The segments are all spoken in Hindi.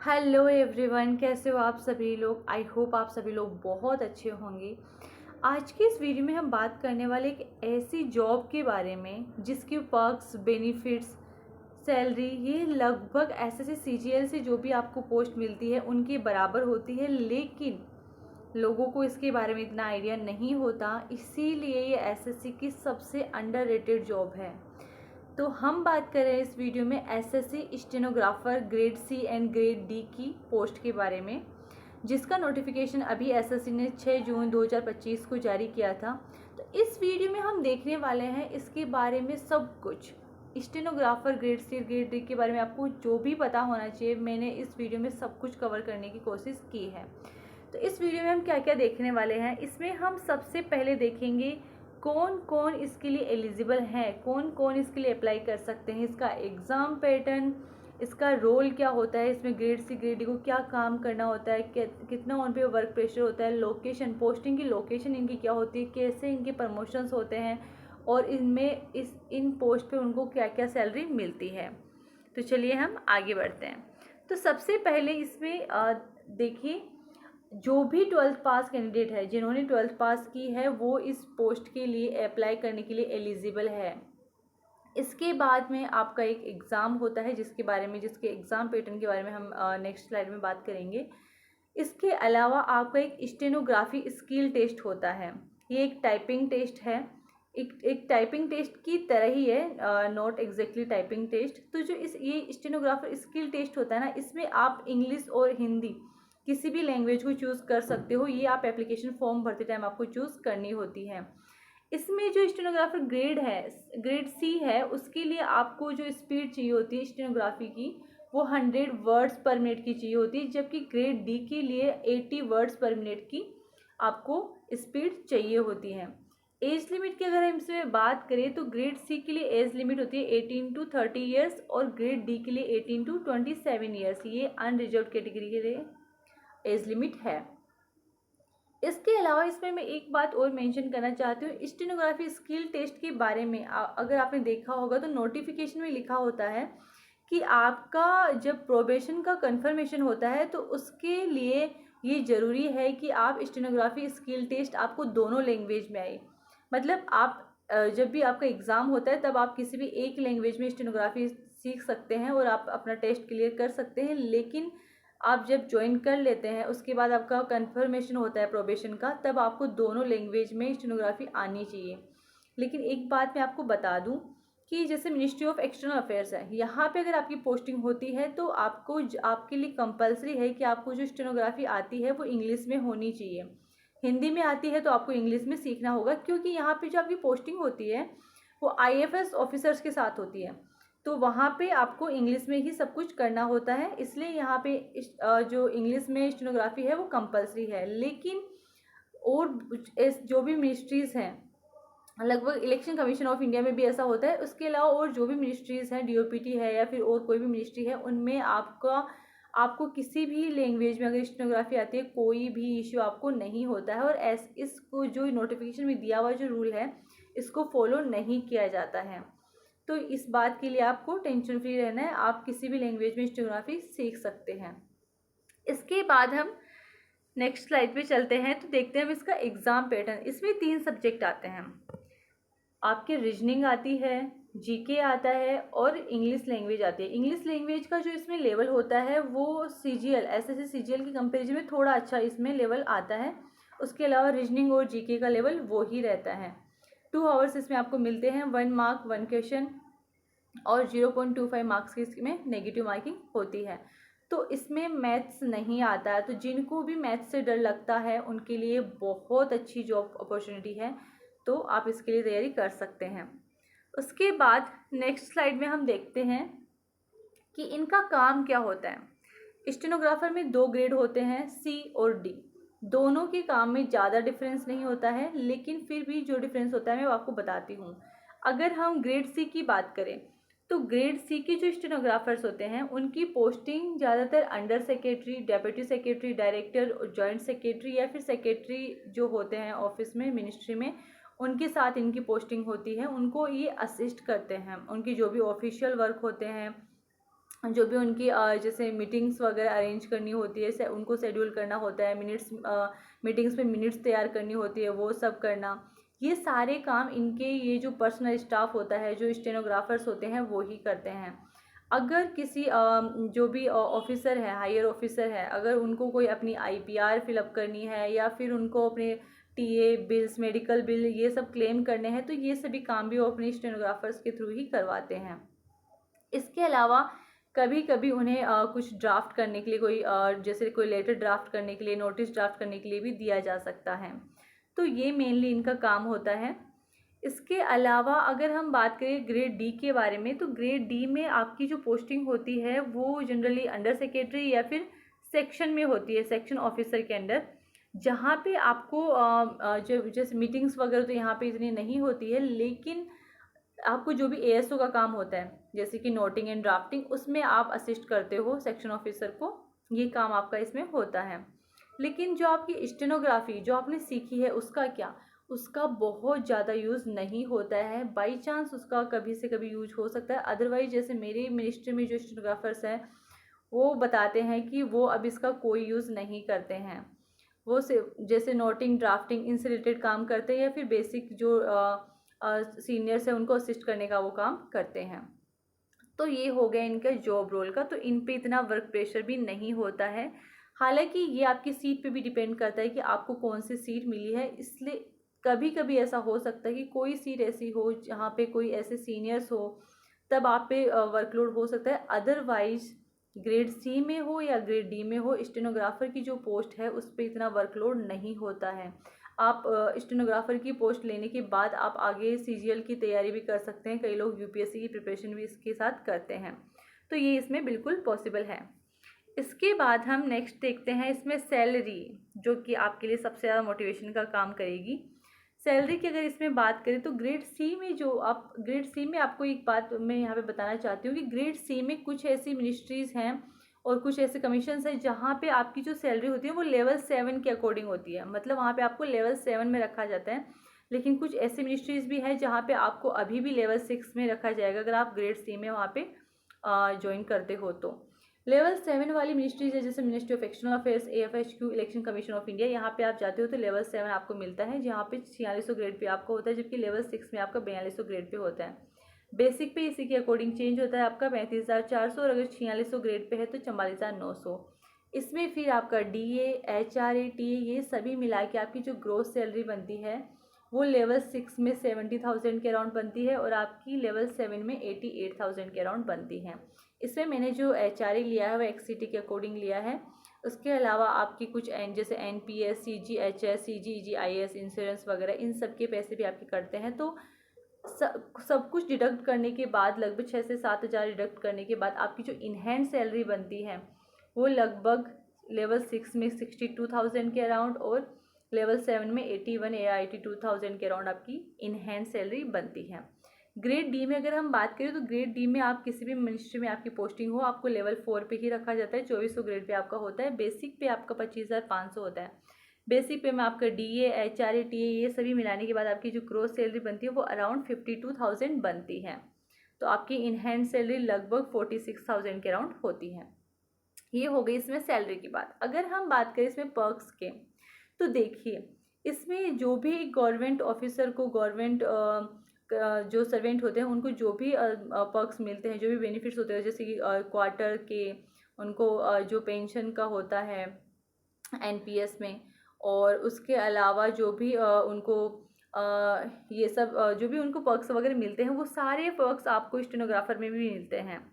हेलो एवरीवन, कैसे हो आप सभी लोग। आई होप आप सभी लोग बहुत अच्छे होंगे। आज की इस वीडियो में हम बात करने वाले एक ऐसी जॉब के बारे में जिसके पर्क्स, बेनिफिट्स, सैलरी ये लगभग एसएससी सीजीएल से जो भी आपको पोस्ट मिलती है उनके बराबर होती है, लेकिन लोगों को इसके बारे में इतना आइडिया नहीं होता, इसीलिए ये एसएससी की सबसे अंडररेटेड जॉब है। तो हम बात कर रहे हैं इस वीडियो में SSC stenographer grade C and grade D की पोस्ट के बारे में, जिसका नोटिफिकेशन अभी एसएससी ने 6 जून 2025 को जारी किया था। तो इस वीडियो में हम देखने वाले हैं इसके बारे में सब कुछ। Stenographer grade C grade D के बारे में आपको जो भी पता होना चाहिए, मैंने इस वीडियो में सब कुछ कवर करने की कोशिश की है। तो इस वीडियो में हम क्या क्या देखने वाले हैं, इसमें हम सबसे पहले देखेंगे कौन कौन इसके लिए एलिजिबल है, कौन कौन इसके लिए अप्लाई कर सकते हैं, इसका एग्ज़ाम पैटर्न, इसका रोल क्या होता है, इसमें ग्रेड सी ग्रेड डी को क्या काम करना होता है, कितना उन पे वर्क प्रेशर होता है, लोकेशन, पोस्टिंग की लोकेशन इनकी क्या होती है, कैसे इनके प्रमोशंस होते हैं और इनमें इन पोस्ट पे उनको क्या क्या सैलरी मिलती है। तो चलिए हम आगे बढ़ते हैं। तो सबसे पहले इसमें देखिए, जो भी 12th पास कैंडिडेट है, जिन्होंने 12th पास की है, वो इस पोस्ट के लिए अप्लाई करने के लिए एलिजिबल है। इसके बाद में आपका एक एग्ज़ाम होता है जिसके एग्ज़ाम पैटर्न के बारे में हम नेक्स्ट स्लाइड में बात करेंगे। इसके अलावा आपका एक स्टेनोग्राफी स्किल टेस्ट होता है। ये एक टाइपिंग टेस्ट है, एक टाइपिंग टेस्ट की तरह ही है, नॉट एग्जैक्टली टाइपिंग टेस्ट। तो जो ये स्टेनोग्राफर स्किल टेस्ट होता है ना, इसमें आप इंग्लिश और हिंदी किसी भी लैंग्वेज को चूज़ कर सकते हो। ये आप एप्लीकेशन फॉर्म भरते टाइम आपको चूज़ करनी होती है। इसमें जो स्टेनोग्राफर ग्रेड है, ग्रेड सी है, उसके लिए आपको जो स्पीड चाहिए होती है स्टेनोग्राफी की, वो 100 वर्ड्स पर मिनट की चाहिए होती है, जबकि ग्रेड डी के लिए 80 वर्ड्स पर मिनट की आपको स्पीड चाहिए होती है। एज लिमिट की अगर हम इसमें बात करें तो ग्रेड सी के लिए एज लिमिट होती है 18 to 30 ईयर्स और ग्रेड डी के लिए 18 to 27 ईयर्स। ये अनरिजर्व कैटेगरी के लिए एज लिमिट है। इसके अलावा इसमें मैं एक बात और मेंशन करना चाहती हूँ, स्टेनोग्राफी स्किल टेस्ट के बारे में अगर आपने देखा होगा तो नोटिफिकेशन में लिखा होता है कि आपका जब प्रोबेशन का कंफर्मेशन होता है तो उसके लिए ये ज़रूरी है कि आप स्टेनोग्राफी स्किल टेस्ट आपको दोनों लैंग्वेज में आए। मतलब आप जब भी आपका एग्ज़ाम होता है तब आप किसी भी एक लैंग्वेज में स्टेनोग्राफी सीख सकते हैं और आप अपना टेस्ट क्लियर कर सकते हैं, लेकिन आप जब ज्वाइन कर लेते हैं उसके बाद आपका कंफर्मेशन होता है प्रोबेशन का, तब आपको दोनों लैंग्वेज में स्टेनोग्राफी आनी चाहिए। लेकिन एक बात मैं आपको बता दूं कि जैसे मिनिस्ट्री ऑफ एक्सटर्नल अफेयर्स है, यहाँ पे अगर आपकी पोस्टिंग होती है तो आपके लिए कंपलसरी है कि आपको जो स्टेनोग्राफी आती है वो इंग्लिश में होनी चाहिए। हिंदी में आती है तो आपको इंग्लिश में सीखना होगा, क्योंकि यहाँ पे जो आपकी पोस्टिंग होती है वो आईएफएस ऑफिसर्स के साथ होती है, तो वहाँ पे आपको इंग्लिश में ही सब कुछ करना होता है। इसलिए यहाँ पे जो इंग्लिश में स्टेनोग्राफी है वो कंपलसरी है। लेकिन और जो भी मिनिस्ट्रीज़ हैं, लगभग इलेक्शन कमीशन ऑफ इंडिया में भी ऐसा होता है, उसके अलावा और जो भी मिनिस्ट्रीज़ हैं, डीओपीटी है या फिर और कोई भी मिनिस्ट्री है, उनमें आपको किसी भी लैंग्वेज में अगर स्टेनोग्राफी आती है कोई भी इश्यू आपको नहीं होता है। और इसको जो नोटिफिकेशन में दिया हुआ जो रूल है इसको फॉलो नहीं किया जाता है। तो इस बात के लिए आपको टेंशन फ्री रहना है, आप किसी भी लैंग्वेज में स्टेनोग्राफी सीख सकते हैं। इसके बाद हम नेक्स्ट स्लाइड पे चलते हैं तो देखते हैं हम इसका एग्ज़ाम पैटर्न। इसमें 3 सब्जेक्ट आते हैं, आपके रीजनिंग आती है, जीके आता है और इंग्लिश लैंग्वेज आती है। इंग्लिश लैंग्वेज का जो इसमें लेवल होता है वो सीजीएल, एसएससी सीजीएल के कंपेरिजन में थोड़ा अच्छा इसमें लेवल आता है। उसके अलावा रीजनिंग और जीके का लेवल वो ही रहता है। 2 आवर्स इसमें आपको मिलते हैं, 1 मार्क 1 क्वेश्चन और 0.25 मार्क्स की इसमें नेगेटिव मार्किंग होती है। तो इसमें मैथ्स नहीं आता है, तो जिनको भी मैथ्स से डर लगता है उनके लिए बहुत अच्छी जॉब अपॉर्चुनिटी है, तो आप इसके लिए तैयारी कर सकते हैं। उसके बाद नेक्स्ट स्लाइड में हम देखते हैं कि इनका काम क्या होता है। स्टेनोग्राफर में 2 ग्रेड होते हैं, सी और डी। दोनों के काम में ज़्यादा डिफरेंस नहीं होता है, लेकिन फिर भी जो डिफरेंस होता है मैं आपको बताती हूँ। अगर हम ग्रेड सी की बात करें तो ग्रेड सी के जो स्टेनोग्राफर्स होते हैं उनकी पोस्टिंग ज़्यादातर under secretary, deputy secretary, director, joint secretary या फिर सेक्रेटरी जो होते हैं ऑफिस में, मिनिस्ट्री में, उनके साथ इनकी पोस्टिंग होती है। उनको ये असिस्ट करते हैं, उनकी जो भी ऑफिशियल वर्क होते हैं, जो भी उनकी जैसे मीटिंग्स वगैरह अरेंज करनी होती है, उनको शेड्यूल करना होता है, मीटिंग्स में मिनट्स तैयार करनी होती है, वो सब करना, ये सारे काम इनके ये जो पर्सनल स्टाफ होता है, जो स्टेनोग्राफर्स होते हैं, वो ही करते हैं। अगर किसी जो भी ऑफिसर है, हायर ऑफिसर है, अगर उनको कोई अपनी आईपीआर फिलअप करनी है या फिर उनको अपने टीए बिल्स, मेडिकल बिल, ये सब क्लेम करने हैं, तो ये सभी काम भी वो अपने स्टेनोग्राफर्स के थ्रू ही करवाते हैं। इसके अलावा कभी कभी उन्हें कुछ ड्राफ्ट करने के लिए जैसे कोई लेटर ड्राफ्ट करने के लिए, नोटिस ड्राफ्ट करने के लिए भी दिया जा सकता है। तो ये मेनली इनका काम होता है। इसके अलावा अगर हम बात करें ग्रेड डी के बारे में, तो ग्रेड डी में आपकी जो पोस्टिंग होती है वो जनरली अंडर सेक्रेटरी या फिर सेक्शन में होती है, सेक्शन ऑफिसर के अंडर, जहाँ पे आपको जो जैसे मीटिंग्स वगैरह तो यहाँ पे इतनी नहीं होती है, लेकिन आपको जो भी एएसओ का काम होता है, जैसे कि नोटिंग एंड ड्राफ्टिंग, उसमें आप असिस्ट करते हो सेक्शन ऑफिसर को, ये काम आपका इसमें होता है। लेकिन जो आपकी स्टेनोग्राफी जो आपने सीखी है, उसका क्या, उसका बहुत ज़्यादा यूज़ नहीं होता है। बाई चांस उसका कभी से कभी यूज हो सकता है, अदरवाइज जैसे मेरे मिनिस्ट्री में जो स्टेनोग्राफर्स हैं वो बताते हैं कि वो अब इसका कोई यूज़ नहीं करते हैं। वो सिर्फ जैसे नोटिंग, ड्राफ्टिंग, इनसे रिलेटेड काम करते हैं, या फिर बेसिक जो सीनियर्स हैं उनको असिस्ट करने का वो काम करते हैं। तो ये हो गया इनका जॉब रोल का। तो इन पे इतना वर्क प्रेशर भी नहीं होता है। हालांकि ये आपकी सीट पे भी डिपेंड करता है कि आपको कौन सी सीट मिली है, इसलिए कभी कभी ऐसा हो सकता है कि कोई सीट ऐसी हो जहाँ पे कोई ऐसे सीनियर्स हो, तब आप पे वर्कलोड हो सकता है। अदरवाइज ग्रेड सी में हो या ग्रेड डी में हो, स्टेनोग्राफर की जो पोस्ट है उस पर इतना वर्कलोड नहीं होता है। आप स्टेनोग्राफर की पोस्ट लेने के बाद आप आगे सीजीएल की तैयारी भी कर सकते हैं। कई लोग यूपीएससी की प्रिपरेशन भी इसके साथ करते हैं, तो ये इसमें बिल्कुल पॉसिबल है। इसके बाद हम नेक्स्ट देखते हैं इसमें सैलरी, जो कि आपके लिए सबसे ज़्यादा मोटिवेशन का काम करेगी। सैलरी की अगर इसमें बात करें तो ग्रेड सी में आपको एक बात मैं यहाँ पे बताना चाहती हूँ कि ग्रेड सी में कुछ ऐसी मिनिस्ट्रीज़ हैं और कुछ ऐसे कमीशंस हैं जहाँ पे आपकी जो सैलरी होती है वो लेवल 7 के अकॉर्डिंग होती है, मतलब वहाँ पे आपको लेवल 7 में रखा जाता है। लेकिन कुछ ऐसी मिनिस्ट्रीज़ भी हैं जहाँ पे आपको अभी भी लेवल 6 में रखा जाएगा अगर आप ग्रेड सी में वहाँ पे ज्वाइन करते हो। तो लेवल 7 वाली मिनिस्ट्रीज है जैसे ministry of external affairs, AFHQ, election commission of India, यहाँ पे आप जाते हो तो लेवल 7 आपको मिलता है, जहाँ पे 4600 ग्रेड पे आपको होता है, जबकि लेवल 6 में आपका 4200 ग्रेड पे होता है। बेसिक पे इसी के अकॉर्डिंग चेंज होता है आपका 35,400, और अगर 4600 ग्रेड पे है तो 44,900। इसमें फिर आपका DA, HRA, TA, ये सभी मिला के आपकी जो ग्रोस सैलरी बनती है वो लेवल 6 में 70,000 के अराउंड बनती है, और आपकी लेवल 7 में 88,000 के अराउंड बनती है। इसमें मैंने जो HRA लिया है वो XCT के अकॉर्डिंग लिया है। उसके अलावा आपकी कुछ जैसे NPS, CGHS, CGEGIS, इंश्योरेंस वगैरह, इन सब के पैसे भी आपके कटते हैं। तो सब कुछ डिडक्ट करने के बाद, लगभग 6 से 7 हज़ार डिडक्ट करने के बाद आपकी जो इन हैंड सैलरी बनती है वो लगभग लेवल 6 में 62,000 के अराउंड, और लेवल 7 में 81 या 82,000 के अराउंड आपकी इन हैंड सैलरी बनती है। ग्रेड डी में अगर हम बात करें तो ग्रेड डी में आप किसी भी मिनिस्ट्री में आपकी पोस्टिंग हो, आपको लेवल 4 पे ही रखा जाता है। 2400 ग्रेड पे आपका होता है। बेसिक पे आपका 25,500 होता है। बेसिक पे में आपका DA, HRA, TA, ये सभी मिलाने के बाद आपकी जो ग्रोस सैलरी बनती है वो अराउंड 52,000 बनती है। तो आपकी इन हैंड सैलरी लगभग 46,000 के अराउंड होती है। ये हो गई इसमें सैलरी की बात। अगर हम बात करें इसमें पर्क्स के, तो देखिए इसमें जो भी गवर्नमेंट ऑफिसर को, गवर्नमेंट जो सर्वेंट होते हैं उनको जो भी पर्क्स मिलते हैं, जो भी बेनिफिट्स होते हैं, जैसे कि क्वार्टर के उनको जो पेंशन का होता है NPS में, और उसके अलावा जो भी उनको ये सब जो भी उनको पर्क्स वगैरह मिलते हैं, वो सारे पर्क्स आपको स्टेनोग्राफर में भी मिलते हैं।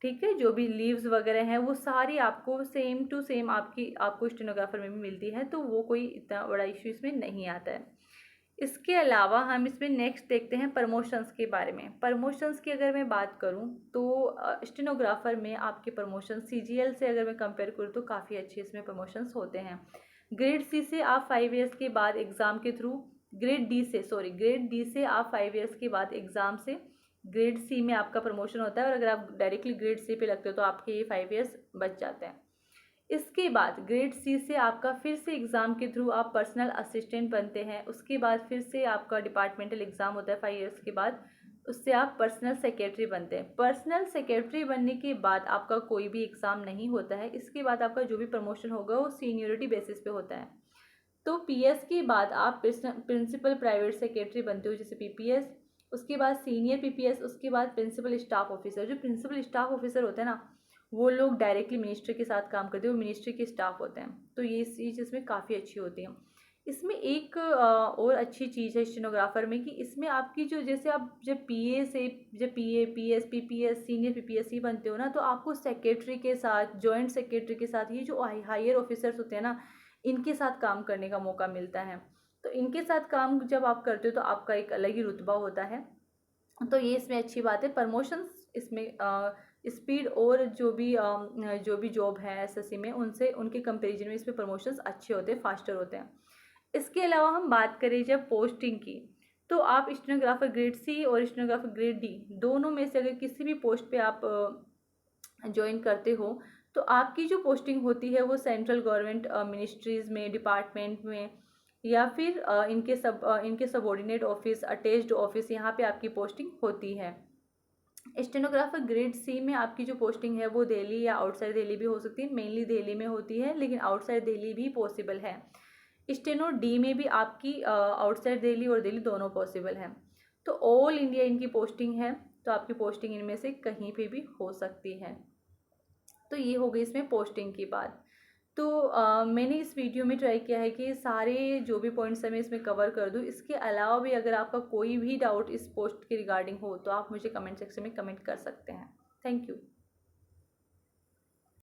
ठीक है, जो भी लीव्स वगैरह हैं वो सारी आपको सेम टू सेम आपको स्टेनोग्राफर में भी मिलती है। तो वो कोई इतना बड़ा इशू इसमें नहीं आता है। इसके अलावा हम इसमें नेक्स्ट देखते हैं प्रमोशंस के बारे में। प्रमोशंस की अगर मैं बात करूं तो स्टेनोग्राफर में आपके प्रमोशन CGL से अगर मैं कंपेयर करूं तो काफ़ी अच्छे इसमें प्रमोशंस होते हैं। ग्रेड सी से आप 5 ईयर्स के बाद एग्ज़ाम के थ्रू, ग्रेड डी से आप 5 ईयर्स के बाद एग्ज़ाम से ग्रेड सी में आपका प्रमोशन होता है, और अगर आप डायरेक्टली ग्रेड सी पे लगते हो तो आपके ये 5 ईयर्स बच जाते हैं। इसके बाद ग्रेड सी से आपका फिर से एग्ज़ाम के थ्रू आप पर्सनल असिस्टेंट बनते हैं। उसके बाद फिर से आपका डिपार्टमेंटल एग्ज़ाम होता है 5 ईयर्स के बाद, उससे आप पर्सनल सेक्रेटरी बनते हैं। पर्सनल सेक्रेटरी बनने के बाद आपका कोई भी एग्ज़ाम नहीं होता है, इसके बाद आपका जो भी प्रमोशन होगा वो सीनियरिटी बेसिस पे होता है। तो पीएस के बाद आप प्रिंसिपल प्राइवेट सेक्रेटरी बनते हो, जैसे पीपीएस, उसके बाद सीनियर पीपीएस, उसके बाद प्रिंसिपल स्टाफ ऑफिसर। जो प्रिंसिपल स्टाफ ऑफिसर होते हैं ना, वो लोग डायरेक्टली मिनिस्टर के साथ काम करते हैं, वो मिनिस्ट्री के स्टाफ होते हैं। तो ये चीज़ इसमें काफ़ी अच्छी होती है। इसमें एक और अच्छी चीज़ है स्टेनोग्राफर में कि इसमें आपकी जो, जैसे आप जब पीए से जब पीए पीएस पीपीएस सीनियर पीपीएससी बनते हो ना, तो आपको सेक्रेटरी के साथ, जॉइंट सेक्रेटरी के साथ, ये जो हायर ऑफिसर्स होते हैं ना, इनके साथ काम करने का मौका मिलता है। तो इनके साथ काम जब आप करते हो तो आपका एक अलग ही रुतबा होता है। तो ये इसमें अच्छी बात है। प्रमोशंस इसमें स्पीड और जो भी जॉब है एसएससी में, उनसे उनके कंपैरिजन में इसमें प्रमोशंस अच्छे होते हैं, फास्टर होते हैं। इसके अलावा हम बात करें जब पोस्टिंग की, तो आप स्टेनोग्राफर ग्रेड सी और स्टेनोग्राफर ग्रेड डी दोनों में से अगर किसी भी पोस्ट पे आप ज्वाइन करते हो, तो आपकी जो पोस्टिंग होती है वो सेंट्रल गवर्नमेंट मिनिस्ट्रीज़ में, डिपार्टमेंट में, या फिर इनके सबऑर्डिनेट ऑफिस, अटैच्ड ऑफिस, यहाँ पे आपकी पोस्टिंग होती है। स्टेनोग्राफर ग्रेड सी में आपकी जो पोस्टिंग है वो दिल्ली या आउटसाइड दिल्ली भी हो सकती है। मेनली दिल्ली में होती है, लेकिन आउटसाइड दिल्ली भी पॉसिबल है। स्टेनो डी में भी आपकी आउटसाइड दिल्ली और दिल्ली दोनों पॉसिबल है। तो ऑल इंडिया इनकी पोस्टिंग है, तो आपकी पोस्टिंग इनमें से कहीं पे भी हो सकती है। तो ये हो गई इसमें पोस्टिंग की बात। तो मैंने इस वीडियो में ट्राई किया है कि सारे जो भी पॉइंट्स है मैं इसमें कवर कर दूँ। इसके अलावा भी अगर आपका कोई भी डाउट इस पोस्ट के रिगार्डिंग हो तो आप मुझे कमेंट सेक्शन में कमेंट कर सकते हैं। Thank you.